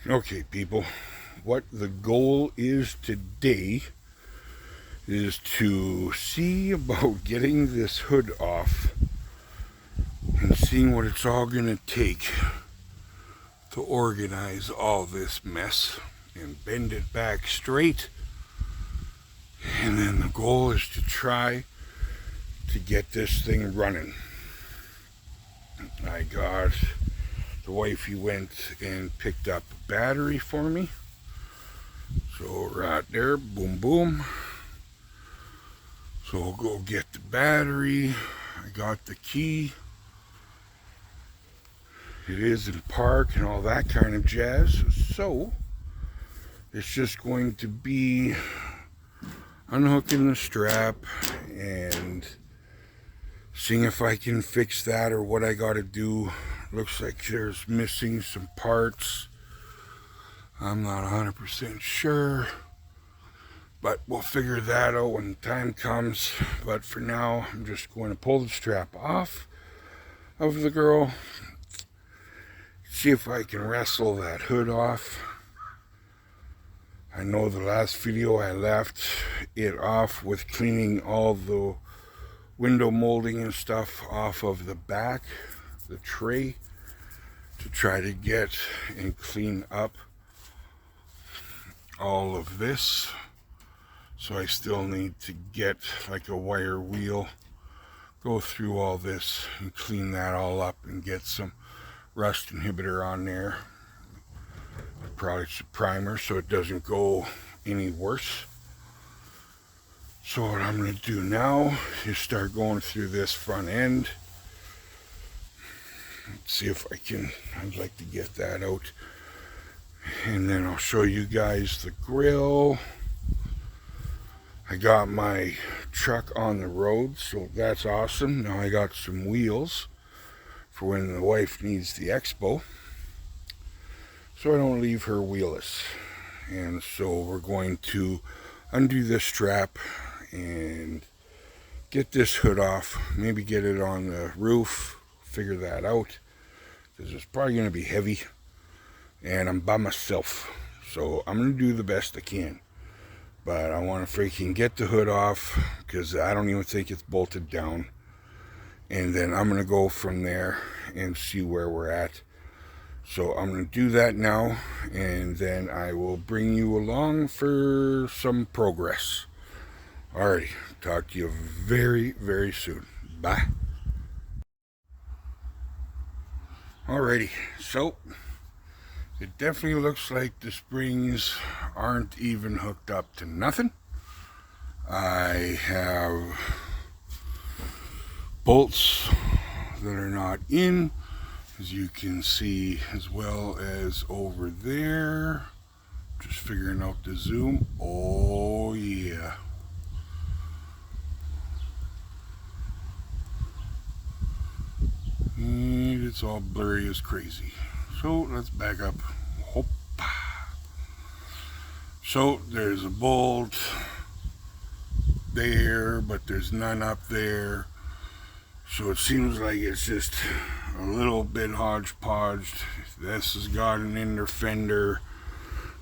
Okay, people, what the goal is today is to see about getting this hood off and seeing what it's all going to take to organize all this mess and bend it back straight. And then the goal is to try to get this thing running. The wifey went and picked up a battery for me. So right there, boom, boom. So I'll go get the battery. I got the key. It is in park and all that kind of jazz. So it's just going to be unhooking the strap and seeing if I can fix that or what I got to do. Looks like there's missing some parts. I'm not 100% sure, but we'll figure that out when the time comes. But for now, I'm just going to pull the strap off of the girl, see if I can wrestle that hood off. I know the last video I left it off with cleaning all the window molding and stuff off of the back, the tray, to try to get and clean up all of this. So I still need to get like a wire wheel, go through all this and clean that all up and get some rust inhibitor on there. Probably some primer so it doesn't go any worse. So what I'm going to do now is start going through this front end. Let's see if I'd like to get that out. And then I'll show you guys the grill. I got my truck on the road, so that's awesome. Now I got some wheels for when the wife needs the expo, so I don't leave her wheelless. And so we're going to undo this strap and get this hood off, maybe get it on the roof, figure that out, because it's probably going to be heavy, and I'm by myself, so I'm going to do the best I can. But I want to freaking get the hood off, because I don't even think it's bolted down, and then I'm going to go from there and see where we're at. So I'm going to do that now, and then I will bring you along for some progress. Alrighty, talk to you very, very soon. Bye. Alrighty, so it definitely looks like the springs aren't even hooked up to nothing. I have bolts that are not in, as you can see, as well as over there. Just figuring out the zoom. Oh yeah. And it's all blurry as crazy. So let's back up. Hoppa. So there's a bolt there, but there's none up there. So it seems like it's just a little bit hodgepodge. This has got an inner fender.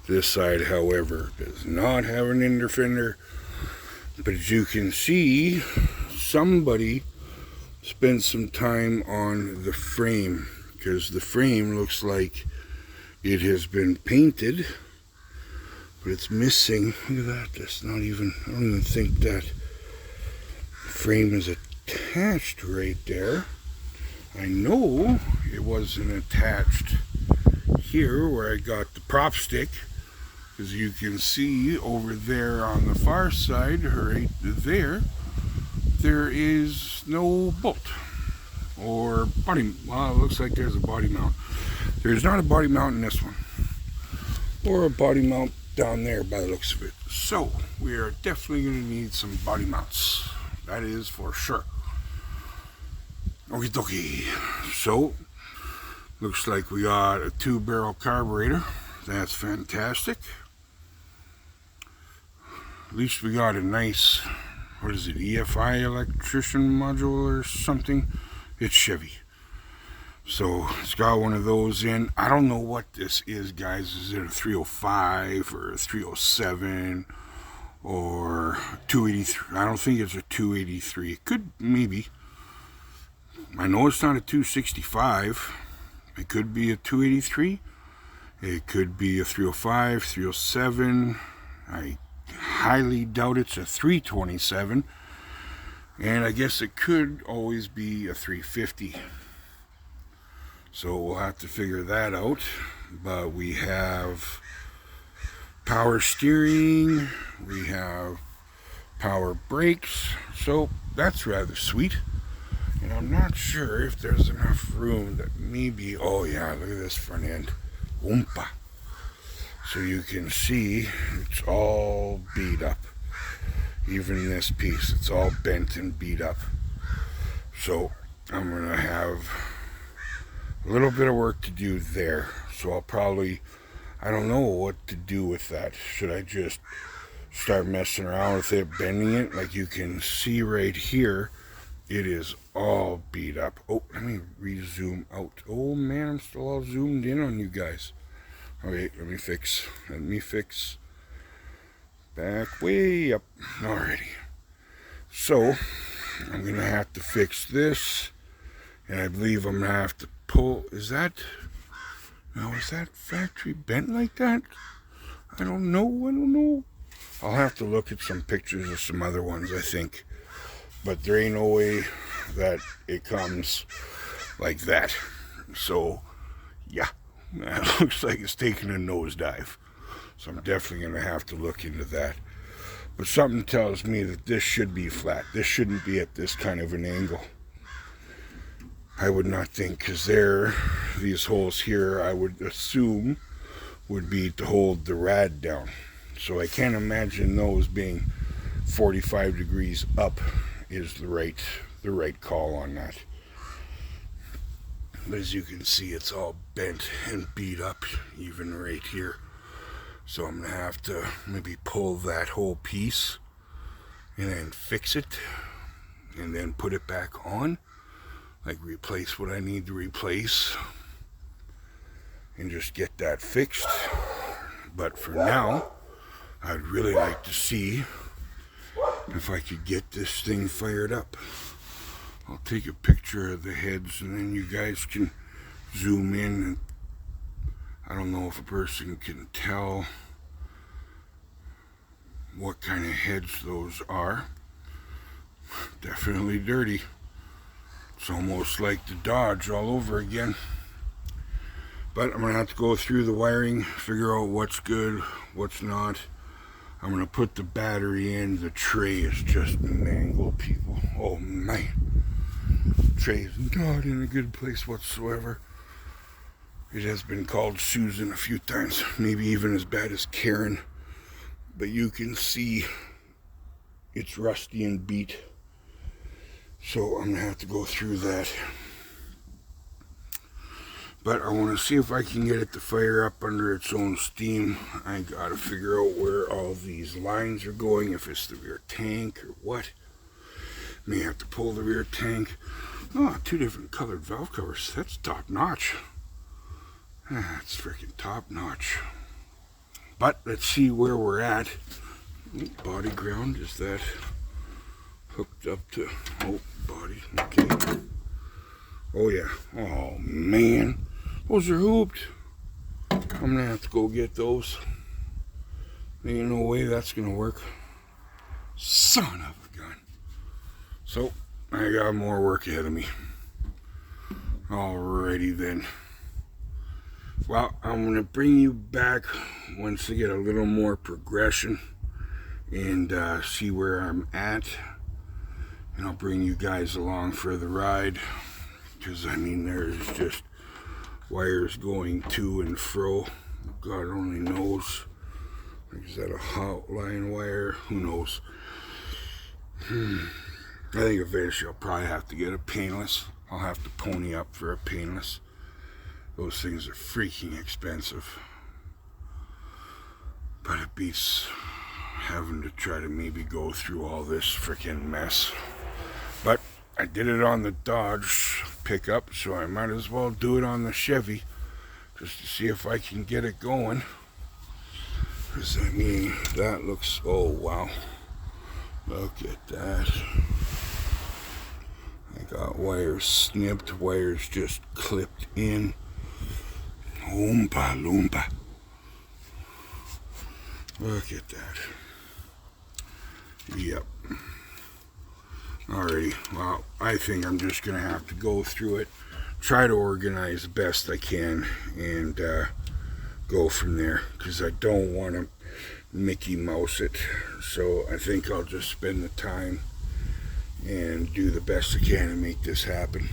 This side, however, does not have an inner fender. But as you can see, somebody spent some time on the frame, because the frame looks like it has been painted, but it's missing. Look at that. That's not even, I don't even think that frame is attached right there. I know it wasn't attached here where I got the prop stick, as you can see over there on the far side, right there, there is no bolt or body. Well, it looks like there's a body mount. There's not a body mount in this one, or a body mount down there by the looks of it. So we are definitely going to need some body mounts. That is for sure. Okie dokie. So looks like we got a 2-barrel carburetor. That's fantastic. At least we got a nice, what is it, EFI electrician module or something? It's Chevy. So it's got one of those in. I don't know what this is, guys. Is it a 305 or a 307 or 283? I don't think it's a 283. It could, maybe. I know it's not a 265. It could be a 283. It could be a 305, 307. I highly doubt it's a 327. And I guess it could always be a 350. So we'll have to figure that out. But we have power steering. We have power brakes. So that's rather sweet. And I'm not sure if there's enough room that maybe... Oh yeah, look at this front end. Oompa. So you can see it's all beat up. Even this piece, it's all bent and beat up. So I'm going to have a little bit of work to do there. So I'll probably... I don't know what to do with that. Should I just start messing around with it, bending it? Like you can see right here, it is all beat up. Oh, let me re-zoom out. Oh man, I'm still all zoomed in on you guys. Okay, let me fix. Back way up. Alrighty. So, I'm going to have to fix this. And I believe I'm going to have to pull... Is that... Now, is that factory bent like that? I don't know. I'll have to look at some pictures of some other ones, I think. But there ain't no way that it comes like that. So, yeah. That looks like it's taking a nosedive. So I'm definitely going to have to look into that. But something tells me that this should be flat. This shouldn't be at this kind of an angle. I would not think, because these holes here, I would assume, would be to hold the rad down. So I can't imagine those being 45 degrees up is the right call on that. But as you can see, it's all bent and beat up, even right here. So I'm going to have to maybe pull that whole piece and then fix it and then put it back on. Like replace what I need to replace and just get that fixed. But for now, I'd really like to see if I could get this thing fired up. I'll take a picture of the heads and then you guys can zoom in. And I don't know if a person can tell what kind of heads those are. Definitely dirty. It's almost like the Dodge all over again. But I'm going to have to go through the wiring, figure out what's good, what's not. I'm going to put the battery in. The tray is just mangled, people. Oh, man. The tray is not in a good place whatsoever. It has been called Susan a few times, maybe even as bad as Karen. But you can see it's rusty and beat. So I'm going to have to go through that. But I want to see if I can get it to fire up under its own steam. I got to figure out where all these lines are going, if it's the rear tank or what. May have to pull the rear tank. Oh, 2 different colored valve covers. That's top notch. That's freaking top notch. But let's see where we're at. Body ground, is that hooked up to... Oh, body, okay. Oh yeah, oh man. Those are hooped. I'm gonna have to go get those. There ain't no way that's gonna work. Son of a gun. So, I got more work ahead of me. Alrighty then. Well, I'm going to bring you back once I get a little more progression and see where I'm at. And I'll bring you guys along for the ride. Because, I mean, there's just wires going to and fro. God only knows. Is that a hot line wire? Who knows? I think eventually I'll probably have to get a painless. I'll have to pony up for a painless. Those things are freaking expensive. But it beats having to try to maybe go through all this freaking mess. But I did it on the Dodge. pickup, so I might as well do it on the Chevy just to see if I can get it going. Because I mean, that looks, oh wow, look at that. I got wires snipped, wires just clipped in. Oompa loompa. Look at that. Yep. Alrighty, well, I think I'm just going to have to go through it, try to organize the best I can, and go from there, because I don't want to Mickey Mouse it. So I think I'll just spend the time and do the best I can to make this happen,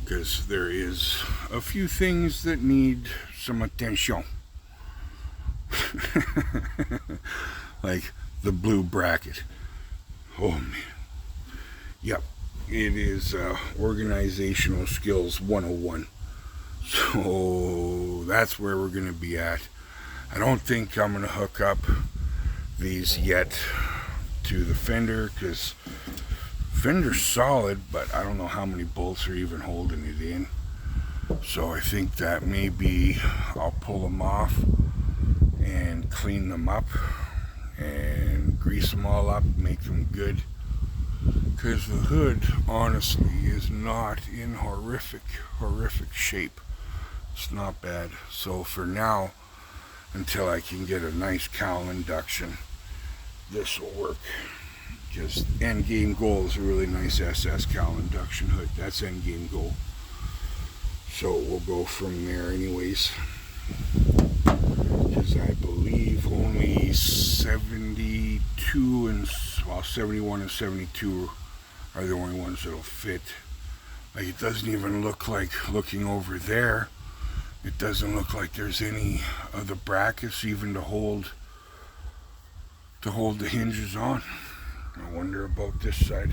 because there is a few things that need some attention. Like the blue bracket. Oh man. Yep. It is organizational skills 101. So that's where we're going to be at. I don't think I'm going to hook up these yet to the fender, because fender's solid, but I don't know how many bolts are even holding it in. So I think that maybe I'll pull them off and clean them up and grease them all up, make them good, because the hood honestly is not in horrific shape. It's not bad. So for now, until I can get a nice cowl induction, this will work, because end game goal is a really nice SS cowl induction hood. That's end game goal. So we'll go from there anyways, because I believe only 72 and, well, 71 and 72 are the only ones that'll fit. Like, it doesn't even look like, looking over there, it doesn't look like there's any of the brackets even to hold the hinges on. I wonder about this side.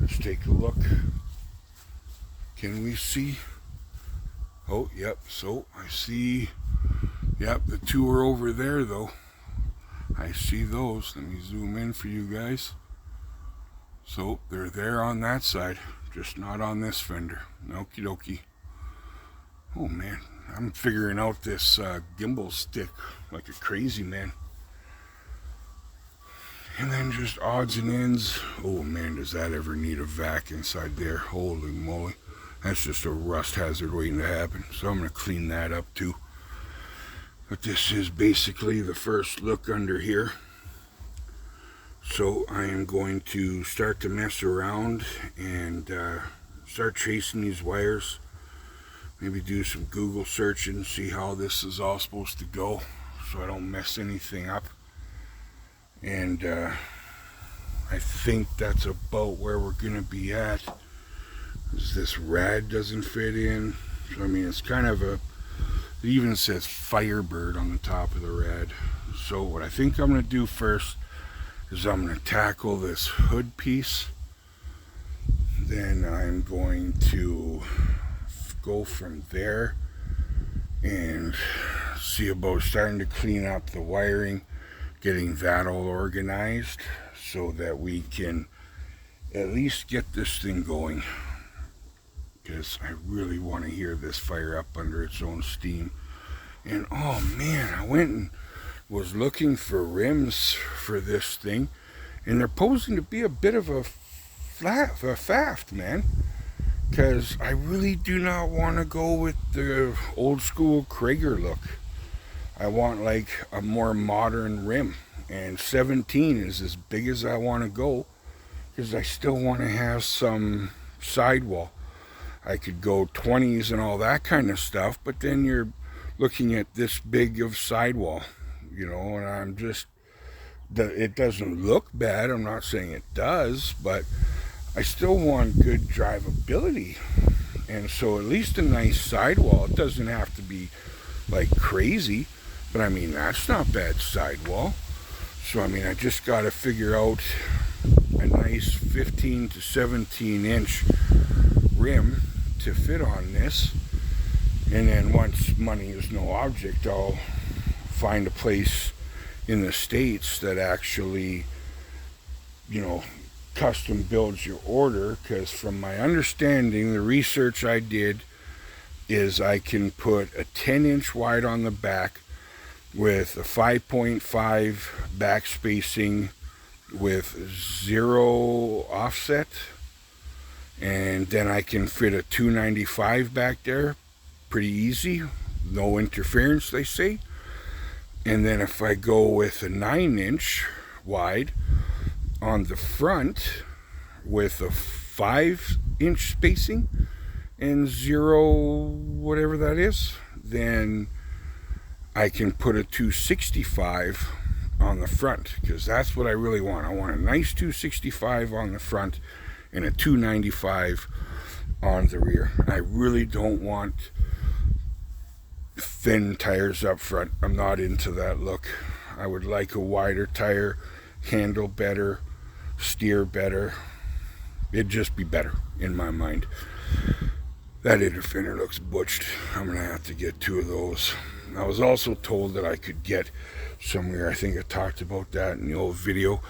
Let's take a look. Can we see? Oh, yep. So I see, yep, the two are over there though. I see those. Let me zoom in for you guys. So they're there on that side, just not on this fender. Okie dokie. Oh man, I'm figuring out this gimbal stick like a crazy man. And then just odds and ends. Oh man, does that ever need a vac inside there? Holy moly. That's just a rust hazard waiting to happen. So I'm going to clean that up too. But this is basically the first look under here. So I am going to start to mess around and start tracing these wires. Maybe do some Google searching, see how this is all supposed to go, so I don't mess anything up. And I think that's about where we're going to be at. This rad doesn't fit in. So I mean, it's kind of a, it even says Firebird on the top of the rad. So what I think I'm going to do first is I'm going to tackle this hood piece. Then I'm going to go from there and see about starting to clean up the wiring, getting that all organized so that we can at least get this thing going, because I really want to hear this fire up under its own steam. And oh man, I went and was looking for rims for this thing, and they're posing to be a bit of a faff, man, because I really do not want to go with the old school Krager look. I want like a more modern rim, and 17 is as big as I want to go, because I still want to have some sidewall. I could go 20s and all that kind of stuff, but then you're looking at this big of sidewall, you know, and I'm just, it doesn't look bad. I'm not saying it does, but I still want good drivability. And so at least a nice sidewall. It doesn't have to be like crazy, but I mean, that's not bad sidewall. So I mean, I just got to figure out a nice 15 to 17 inch rim to fit on this. And then once money is no object, I'll find a place in the States that actually, you know, custom builds your order, because from my understanding, the research I did is I can put a 10-inch wide on the back with a 5.5 back spacing with 0 offset, and then I can fit a 295 back there pretty easy, no interference, they say. And then if I go with a 9-inch wide on the front with a 5-inch spacing and 0 whatever that is, then I can put a 265 on the front, because that's what I really want. I want a nice 265 on the front and a 295 on the rear. I really don't want thin tires up front. I'm not into that look. I would like a wider tire, handle better, steer better. It'd just be better in my mind. That inner fender looks butched. I'm gonna have to get 2 of those. I was also told that I could get somewhere, I think I talked about that in the old video,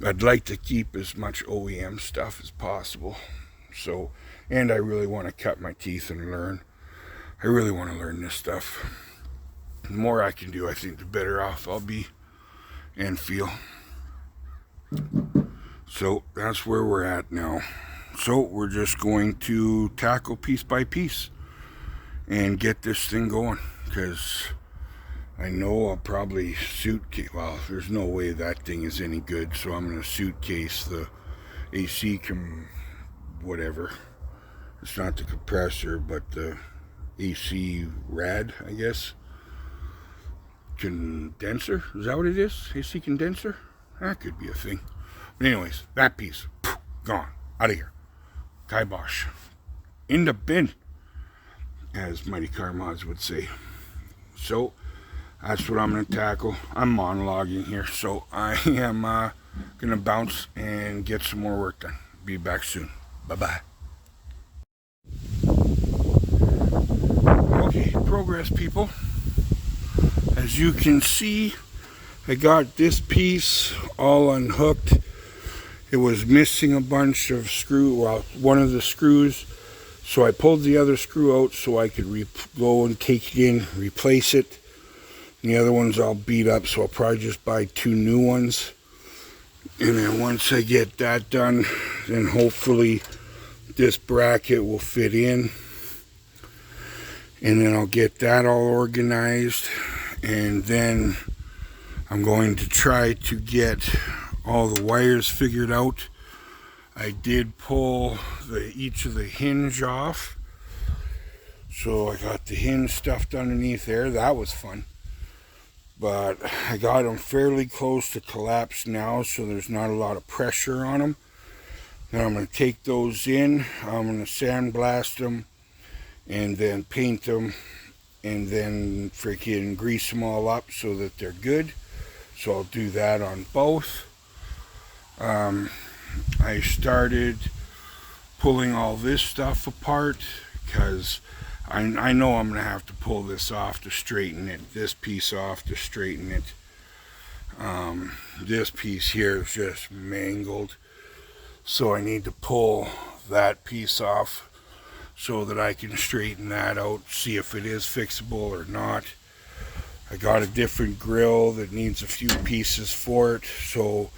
I'd like to keep as much OEM stuff as possible. So, and I really want to cut my teeth and learn. I really want to learn this stuff. The more I can do, I think the better off I'll be and feel. So that's where we're at now. So we're just going to tackle piece by piece and get this thing going, because I know I'll probably suitcase, well, there's no way that thing is any good, so I'm going to suitcase the AC whatever. It's not the compressor, but the AC rad, I guess. Condenser? Is that what it is? AC condenser? That could be a thing. But anyways, that piece, gone. Out of here. Kibosh. In the bin, as Mighty Car Mods would say. So, that's what I'm going to tackle. I'm monologuing here, so I am going to bounce and get some more work done. Be back soon. Bye-bye. Okay, progress, people. As you can see, I got this piece all unhooked. It was missing a bunch of one of the screws. So I pulled the other screw out so I could go and take it in, replace it. And the other one's all beat up, so I'll probably just buy 2 new ones. And then once I get that done, then hopefully this bracket will fit in. And then I'll get that all organized. And then I'm going to try to get all the wires figured out. I did pull each of the hinge off. So I got the hinge stuffed underneath there. That was fun. But I got them fairly close to collapse now, so there's not a lot of pressure on them. Now I'm going to take those in. I'm going to sandblast them and then paint them and then freaking grease them all up so that they're good. So I'll do that on both. I started pulling all this stuff apart because I know I'm going to have to pull this off to straighten it, this piece off to straighten it. This piece here is just mangled, so I need to pull that piece off so that I can straighten that out, see if it is fixable or not. I got a different grill that needs a few pieces for it, so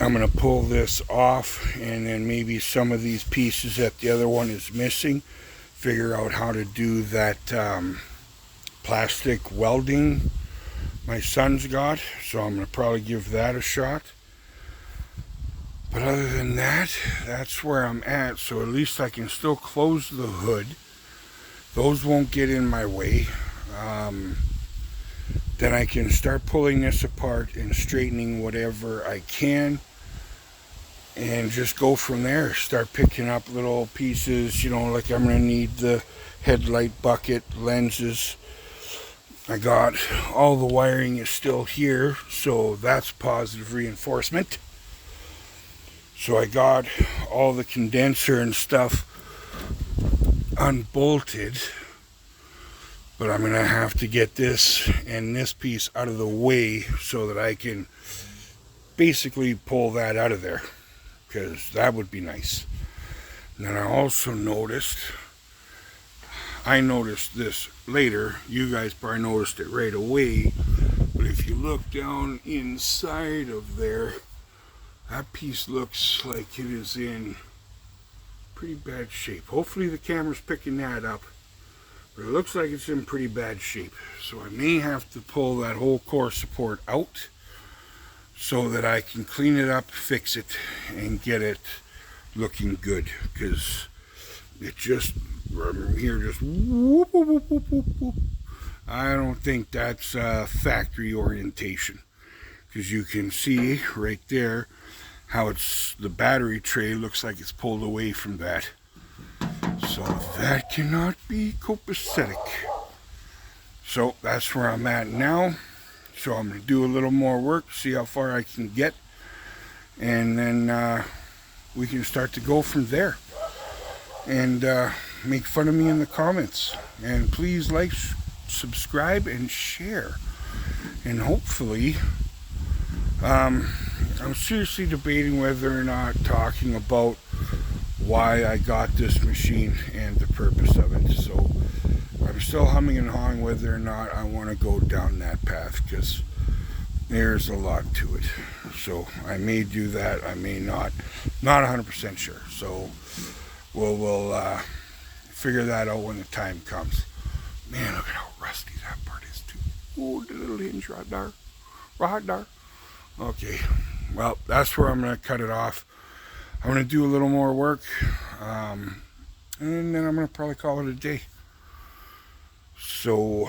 I'm going to pull this off, and then maybe some of these pieces that the other one is missing, figure out how to do that plastic welding my son's got. So I'm going to probably give that a shot. But other than that, that's where I'm at. So at least I can still close the hood. Those won't get in my way. Then I can start pulling this apart and straightening whatever I can, and just go from there. Start picking up little pieces, you know, like I'm going to need the headlight bucket, lenses. I got all the wiring is still here, so that's positive reinforcement. So I got all the condenser and stuff unbolted, but I'm going to have to get this and this piece out of the way so that I can basically pull that out of there. because that would be nice. And then I noticed this later. You guys probably noticed it right away. But if you look down inside of there, that piece looks like it is in pretty bad shape. Hopefully the camera's picking that up. But it looks like it's in pretty bad shape. So I may have to pull that whole core support out so that I can clean it up, fix it, and get it looking good. Because it just, from here, just whoop, whoop, whoop, whoop, whoop, whoop. I don't think that's factory orientation. Because you can see right there how it's, the battery tray looks like it's pulled away from that. So that cannot be copacetic. So that's where I'm at now. So I'm going to do a little more work, see how far I can get, and then we can start to go from there. And make fun of me in the comments. And please like, subscribe, and share. And hopefully, I'm seriously debating whether or not talking about why I got this machine and the purpose of it. So I'm still humming and hawing whether or not I want to go down that path, because there's a lot to it. So I may do that, I may not 100% sure. So we'll figure that out when the time comes. Man, look at how rusty that part is too. Oh, the little hinge right there. Okay, well, that's where I'm going to cut it off. I'm going to do a little more work, and then I'm going to probably call it a day. So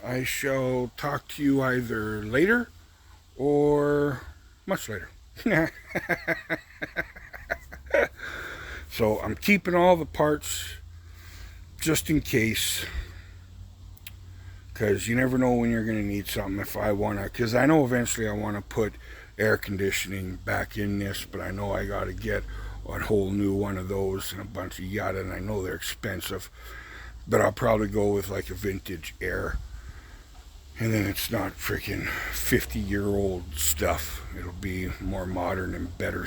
I shall talk to you either later or much later. So I'm keeping all the parts just in case, because you never know when you're going to need something. If I want to, because I know eventually I want to put air conditioning back in this, but I know I got to get a whole new one of those and a bunch of yada, and I know they're expensive, but I'll probably go with like a vintage air, and then it's not freaking 50-year-old stuff. It'll be more modern and better,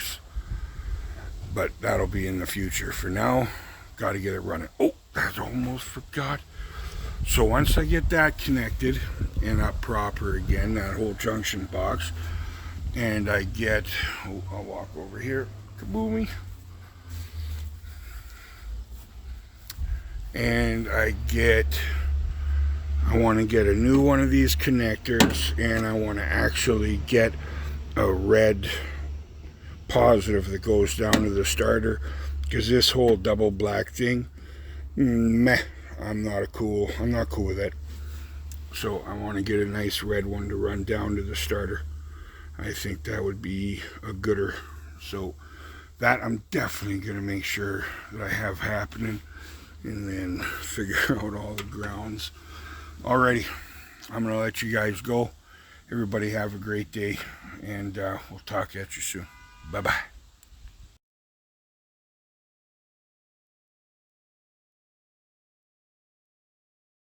but that'll be in the future. For now, got to get it running. Oh, I almost forgot. So once I get that connected and up proper again, that whole junction box, and I get, I'll walk over here, kaboomy, and I want to get a new one of these connectors, and I want to actually get a red positive that goes down to the starter, because this whole double black thing, meh, I'm not cool with it. So I want to get a nice red one to run down to the starter. I think that would be a gooder. So that I'm definitely going to make sure that I have happening, and then figure out all the grounds. Alrighty, I'm going to let you guys go. Everybody have a great day, and we'll talk at you soon. Bye-bye.